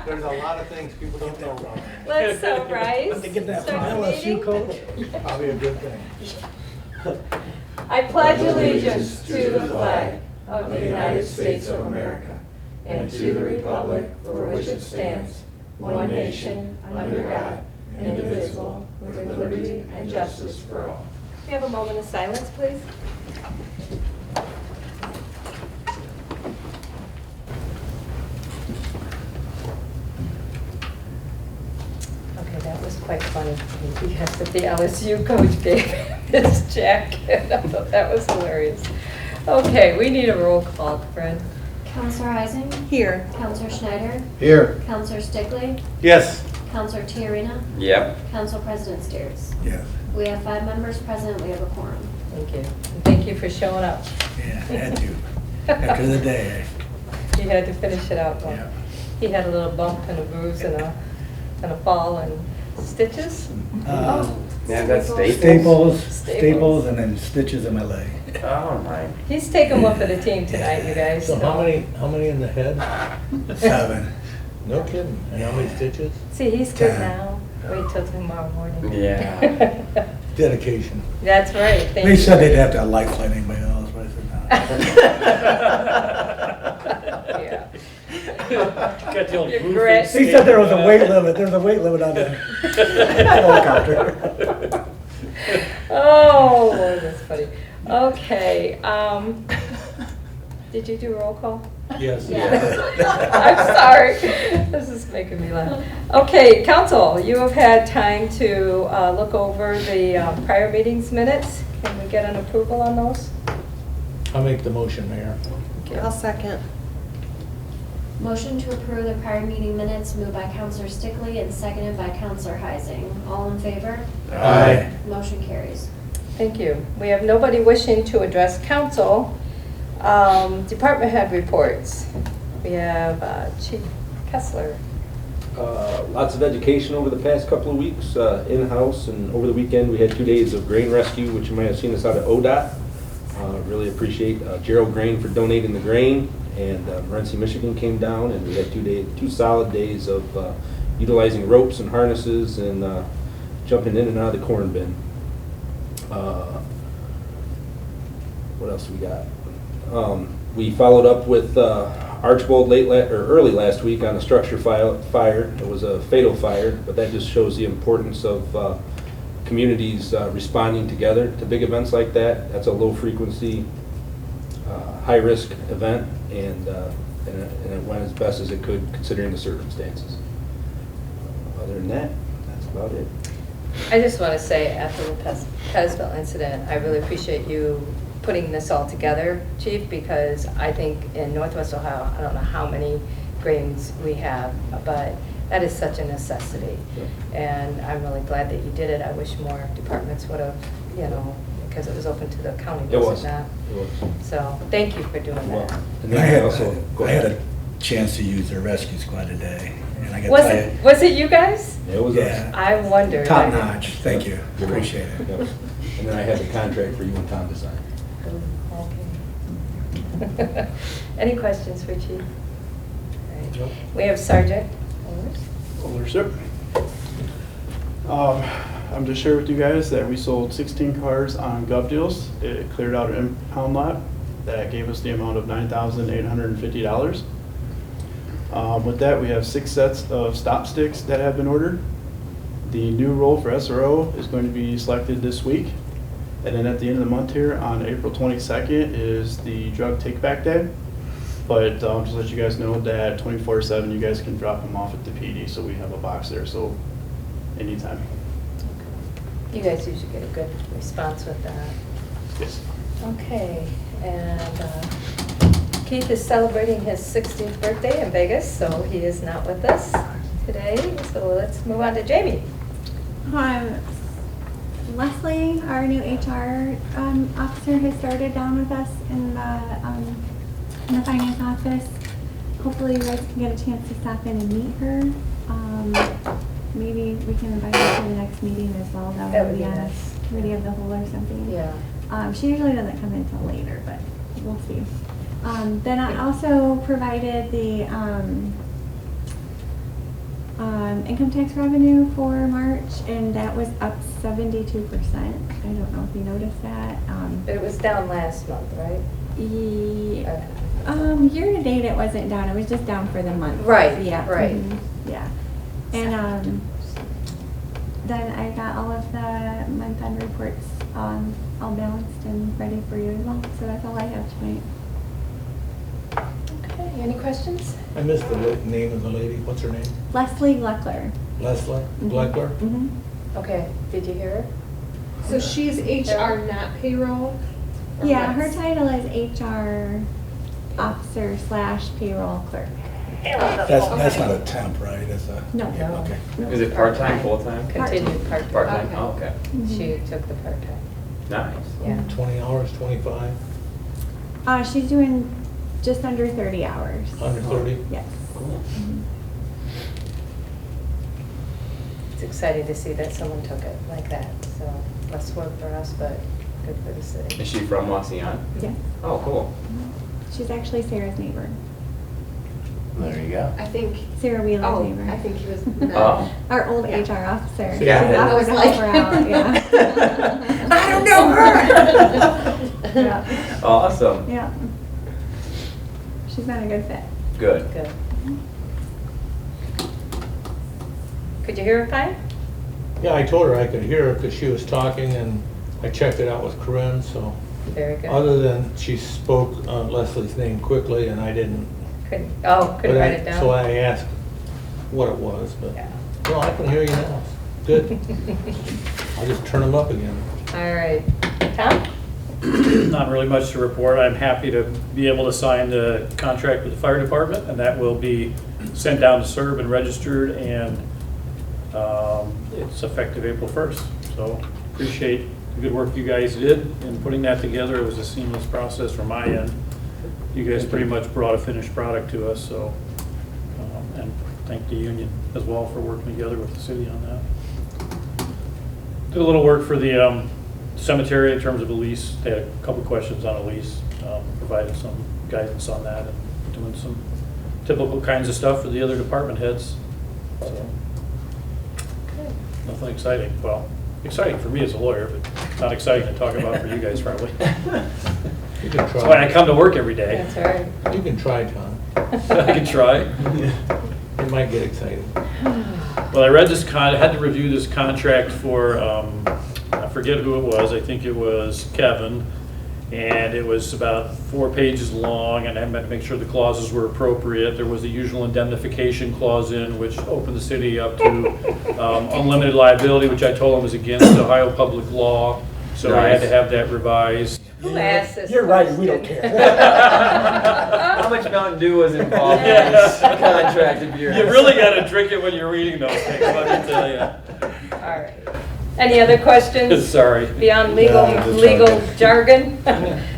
There's a lot of things people don't know about. Let's rise. To get that Start from the LSU meeting. coach. Probably a good thing. I pledge allegiance to the flag of the United States of America and to the republic for which it stands, one nation, under God, indivisible, with liberty and justice for all. Can we have a moment of silence, please? Okay, that was quite funny. Because the LSU coach gave him his jacket. I thought that was hilarious. Okay, we need a roll call, Fred. Counselor Heising? Here. Counselor Schneider? Here. Counselor Stickley? Yes. Counselor Tiarena? Yep. Council President Steers? Yes. We have 5 members present. We have a quorum. Thank you. And thank you for showing up. Yeah, had to. After the day. You had to finish it out. Well, Yeah. he had a little bump and a bruise and a fall and stitches. Yeah, that's Staples, and then stitches in my leg. Oh my. He's taking one for the team tonight, you guys. So how many in the head? 7. No kidding. And how many stitches? See, he's good 10. now. Wait till tomorrow morning. Yeah. Dedication. That's right. Thank They you. said they'd have to lifeline anybody else, but I said no. Yeah. Got the old You're blue great. face He said there was a weight limit. There's a weight limit on the helicopter. Oh, Lord, that's funny. Okay. Did you do roll call? Yes. I'm sorry. This is making me laugh. Okay, council, you have had time to look over the prior meetings minutes. Can we get an approval on those? I'll make the motion, Mayor. I'll second. Motion to approve the prior meeting minutes moved by Counselor Stickley and seconded by Counselor Heising. All in favor? Aye. Motion carries. Thank you. We have nobody wishing to address council. Department head reports. We have Chief Kessler. Lots of education over the past couple of weeks, in-house, and over the weekend we had 2 days of grain rescue, which you might have seen us out at ODOT. Really appreciate Gerald Grain for donating the grain, and Morenci, Michigan came down, and we had 2 solid days of utilizing ropes and harnesses and jumping in and out of the corn bin. What else we got? We followed up with Archbold early last week on a structure fire. It was a fatal fire, but that just shows the importance of communities responding together to big events like that. That's a low frequency, high risk event, and it went as best as it could considering the circumstances. Other than that, that's about it. I just want to say, after the Pesville incident, I really appreciate you putting this all together, Chief, because I think in Northwest Ohio, I don't know how many grains we have, but that is such a necessity. And I'm really glad that you did it. I wish more departments would have, because it was open to the county, It was. wasn't It was. it? So, thank you for doing Well, that. and I then had, also, go I had ahead. a chance to use their rescue squad today. And I got to tell you, Was it you guys? It was Yeah. I wondered. top notch. Thank you. Good one. Appreciate it. Yep. And then I had the contract for you and Tom to sign. Okay. Any questions for Chief? All right. We have Sergeant Ohlers. Older, sir. I'm just sharing with you guys that we sold 16 cars on Gov Deals. It cleared out an impound lot that gave us the amount of $9,850. With that, we have 6 sets of stop sticks that have been ordered. The new role for SRO is going to be selected this week. And then at the end of the month here, on April 22nd, is the drug take-back day. But just to let you guys know that 24/7, you guys can drop them off at the PD, so we have a box there, so anytime. You guys usually get a good response with that. Yes. Okay, and Keith is celebrating his 60th birthday in Vegas, so he is not with us today. So let's move on to Jamie. Leslie, our new HR officer, has started down with us in the finance office. Hopefully you guys can get a chance to stop in and meet her. Maybe we can invite her to the next meeting as well. That would be on nice. committee of the whole or something. Yeah. She usually doesn't come in until later, but we'll see. Then I also provided the income tax revenue for March, and that was up 72%. I don't know if you noticed that. But it was down last month, right? Year to date, it wasn't down. It was just down for the month. Right, Yeah. right. Yeah. And then I got all of the month-end reports all balanced and ready for you as well. So that's all I have tonight. Okay, any questions? I missed the name of the lady. What's her name? Leslie Gleckler. Leslie Mhm. Gleckler? Mm-hmm. Okay, did you hear her? So she's HR, not payroll? Or Yeah, her what's- title is HR officer / payroll clerk. That's not a temp, right? That's a. No. Yeah, No. okay. No. Is it part-time, full-time? Continued part-time. Part-time, Okay. oh, okay. Mhm. She took the part-time, Nice. yeah. 20 hours, 25, She's doing just under 30 hours. under 30? Yes. Cool. Mhm. It's exciting to see that someone took it like that, so less work for us, but good for the city. Is she from Wauseon? Yes. Oh, cool. She's actually Sarah's neighbor. There you go. I think, Sarah Wheeler's oh, neighbor. I think he was. Oh. Our old Yeah. HR officer. Yeah. She's I offered was to like- help her out, yeah. I don't know her. Yeah. Awesome. Yeah. She's been a good fit. Good. Good. Could you hear her fine? Yeah, I told her I could hear her because she was talking, and I checked it out with Corinne, so. Very good. Other than she spoke Leslie's name quickly, and I didn't. Couldn't but write it down? So I asked what it was, but, Yeah. no, I can hear you now. Good. I'll just turn them up again. All right. Tom? Not really much to report. I'm happy to be able to sign the contract with the fire department, and that will be sent down to SERB and registered, and it's effective April 1st. So appreciate the good work you guys did in putting that together. It was a seamless process from my end. You guys pretty much brought a finished product to us, so, and thank the union as well for working together with the city on that. Did a little work for the cemetery in terms of a lease. They had a couple questions on a lease, provided some guidance on that, and doing some typical kinds of stuff for the other department heads. So, nothing exciting. Well, exciting for me as a lawyer, but not exciting to talk about for you guys probably. You can That's why I try. come to work every day. That's all right. You can try, Tom. I can try. It might get exciting. Well, I read this I had to review this contract for, I forget who it was, I think it was Kevin, and it was about 4 pages long, and I had to make sure the clauses were appropriate. There was the usual indemnification clause in, which opened the city up to unlimited liability, which I told him was against Ohio public law, so I had to have that revised. Who asked this? You're right, we don't question? care. How much Mountain Dew was involved in this contract of yours? You really got to drink it when you're reading those things, let me tell you. All right. Any other questions? Sorry. Beyond legal, No, just legal jargon?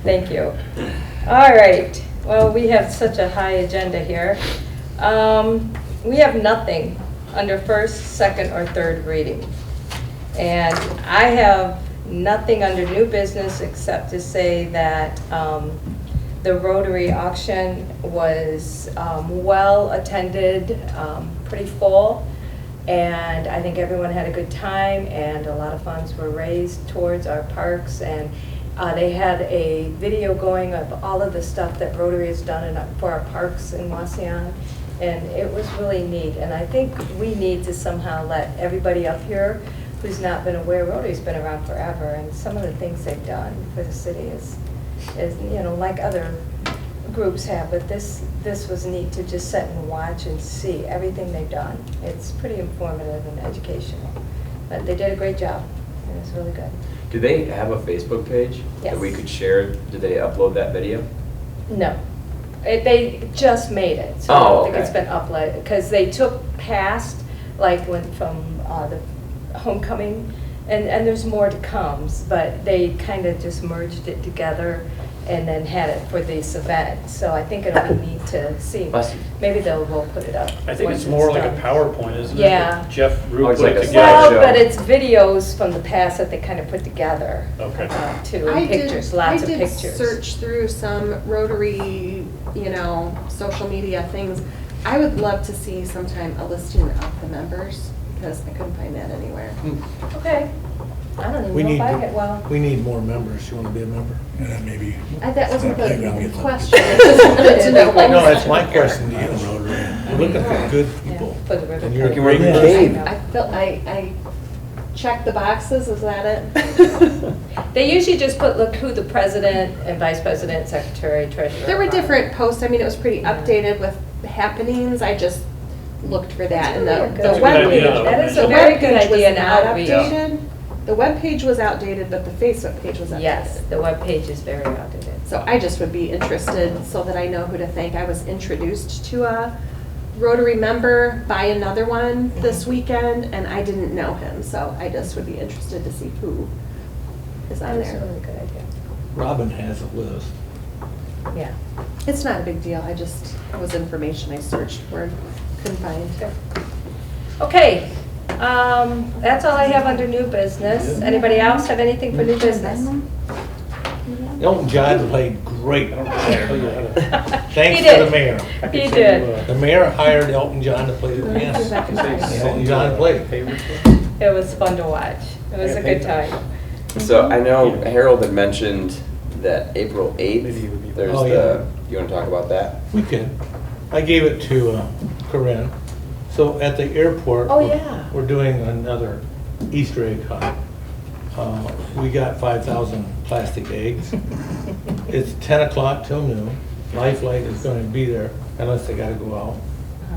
Thank you. All right. Well, we have such a high agenda here. We have nothing under first, second, or third reading. And I have nothing under new business except to say that the Rotary auction was well attended, pretty full. And I think everyone had a good time, and a lot of funds were raised towards our parks. And they had a video going of all of the stuff that Rotary has done for our parks in Wauseon. And it was really neat. And I think we need to somehow let everybody up here who's not been aware, Rotary's been around forever. And some of the things they've done for the city is you know, like other groups have, but this was neat to just sit and watch and see everything they've done. It's pretty informative and educational, but they did a great job. It was really good. Do they have a Facebook page Yes. that we could share? Did they upload that video? No, They just made it, so Oh, I don't think okay. it's been uploaded, because they took past, like, went from the homecoming, and there's more to come, but they kind of just merged it together and then had it for this event, so I think it'll be neat to see. Bless you. Maybe we'll put it up. I think once it's more like a done. PowerPoint, isn't it? Yeah. that Jeff Oh, Root it's put like it a together. Well, show. but it's videos from the past that they kind of put together. Okay. Too, and pictures, lots of pictures. I did search through some Rotary, social media things. I would love to see sometime a listing of the members, because I couldn't find that anywhere. Okay. I don't We even know need, if I get, well, we need more members. You want to be a member? And then maybe. That wasn't the Playground gets up. question. I just wanted to know. No, that's my question to I don't you. know, right? We're looking for good yeah, people. for the river. And you're a You can work great in person. cave. I checked the boxes, is that it? They usually just put, look, who the president and vice president, secretary, treasurer. There were are. different posts, it was pretty Yeah. updated with happenings, I just looked for that. That's And really a the good That's a good webpage, idea, though. That is the a very good webpage was idea and not outreach. updated. The webpage was outdated, but the Facebook page was updated. Yes, the webpage is very outdated. So I just would be interested, so that I know who to thank. I was introduced to a Rotary member by another one this weekend, and I didn't know him, so I just would be interested to see who is That on is a there. really good idea. Robin has a list. Yeah. It's not a big deal, it was information I searched for and couldn't find. Okay, that's all I have under new business. Anybody else have anything for new business? Elton John played great. I don't know if I tell you how to- Thanks He to did. the mayor. I could He send did. you a- The mayor hired Elton John to play the piano. I can say Elton John played. favorite. It was fun to watch. It was a good time. So I know Harold had mentioned that April Maybe it 8th, would be- there's Oh, yeah. you want to talk about that? We can. I gave it to Corinne. So at the airport. Oh, we're- yeah. We're doing another Easter egg hunt. We got 5,000 plastic eggs. It's 10 o'clock till noon. Lifeline is going to be there unless they got to go out.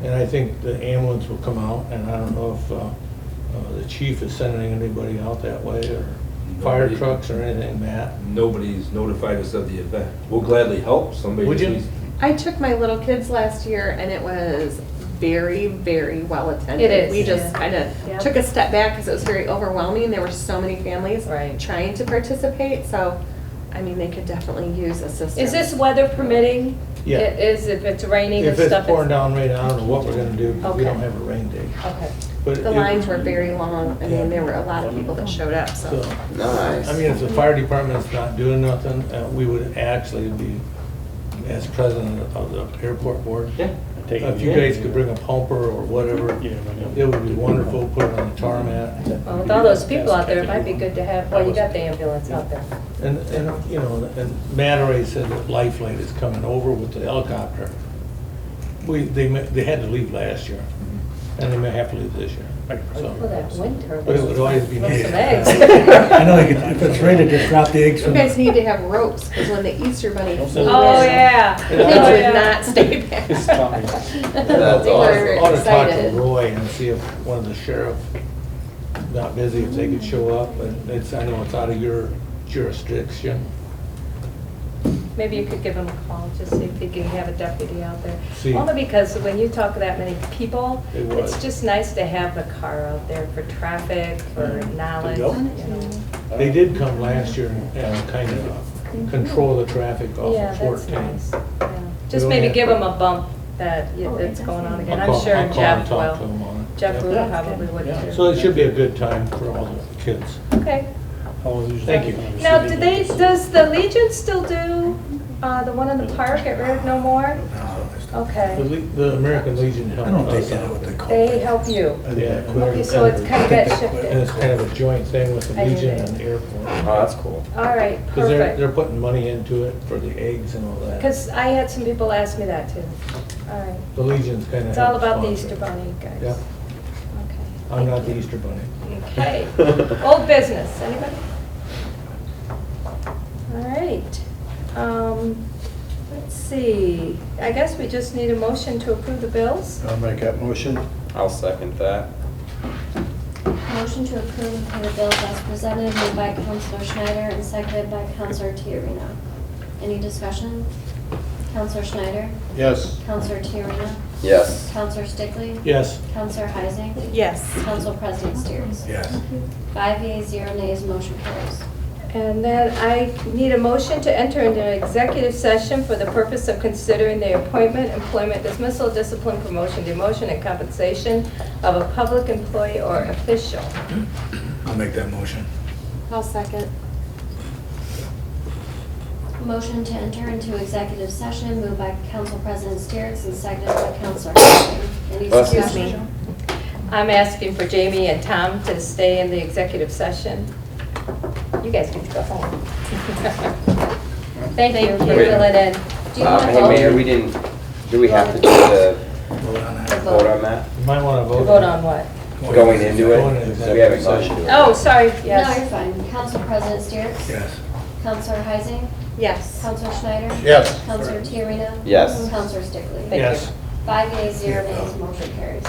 And I think the ambulance will come out, and I don't know if the chief is sending anybody out that way, or fire Nobody. trucks or anything, Matt. Nobody's notified us of the event. We'll gladly help somebody. Would you? please. I took my little kids last year, and it was very, very well attended. It is, We just yeah. kind of Yeah. took a step back because it was very overwhelming. There were so many families Right. trying to participate, so, they could definitely use assistance. Is this weather permitting? Yeah. It is, if it's raining and If it's stuff? pouring down rain, I don't know what we're going to do, because we Okay. don't have a rain date. Okay. But The it- lines were very long. Yeah. There were a lot of people that showed up, so. So, Nice. I mean, if the fire department's not doing nothing, we would actually be, as president of the airport board, Yeah. Take it if you again. guys could bring a pumper or whatever, Yeah, I it know. would be wonderful, put it on the tarmac. Well, with all those people out there, it might be good to have, well, you got the ambulance out there. And, and Matt already said that Lifeline is coming over with the helicopter. They had to leave last year, and they may have to leave this year, so. Well, that wind turbine. But it would always be Throw neat. some eggs. I know, if it's ready, just drop the eggs You from. guys need to have ropes, because when the Easter bunny flew in, Oh, yeah. kids Oh, would yeah. not stay back. It's Tommy. That's They were I ought to talk to excited. Roy and see if one of the sheriff, not busy, if they could show up, but I know it's out of your jurisdiction. Maybe you could give him a call, just see if he can have a deputy out there. See. Only because when you talk to that many people, It would. it's just nice to have the car out there for traffic, for knowledge, you Yep. know. They did come last year and kind of control the traffic off Yeah, of that's 14. nice. Yeah. Just don't maybe have give to- him a bump that that's going on again. I'll I'm sure call and Jeff talk to will. him on it. Jeff Yep. Ruda probably would too. So it should be a good time for all the kids. Okay. How long is it Thank you. usually? Now, does the Legion still do the one in the park at Red No More? Okay. The American Legion I helped don't think us that's out. what they call They it. help you. Yeah. Okay, so it's kind of got And shifted. it's kind of a joint thing with the I knew Legion that. and the airport. Oh, that's cool. All right, Because they're perfect. putting money into it for the eggs and all that. Because I had some people ask me that too. All right. The Legion's kind of. It's all about the Easter Bunny, guys. Yeah, Okay. I'm not the Easter Bunny. Okay. Old business, anybody? All right. Let's see. I guess we just need a motion to approve the bills. I'll make that motion. I'll second that. Motion to approve and pay the bills as presented, moved by Counselor Schneider and seconded by Counselor Tiarena. Any discussion? Counselor Schneider? Yes. Counselor Tiarena? Yes. Counselor Stickley? Yes. Counselor Heising? Yes. Council President Steers? Yes. 5 yeas, 0 nays, motion carries. And then I need a motion to enter into an executive session for the purpose of considering the appointment, employment, dismissal, discipline, promotion, demotion, and compensation of a public employee or official. I'll make that motion. I'll second. Motion to enter into executive session moved by Council President Steers and seconded by Councilor Heising. Any Excuse me. discussion? I'm asking for Jamie and Tom to stay in the executive session. You guys get to go home. Thank you for filling in. Do you want to Hey, vote? Mayor, do we have to do the Vote on that. vote on that? You might want to vote. Vote on what? Going into Going into it? We haven't gone executive into it. Oh, sorry, No, you're yes. fine. Council President Steers? Yes. Councilor Heising? Yes. Councilor Schneider? Yes. Councilor Tiarena? Yes. Councilor Stickley? Thank Yes. you. 5 yeas, 0 nays, motion carries.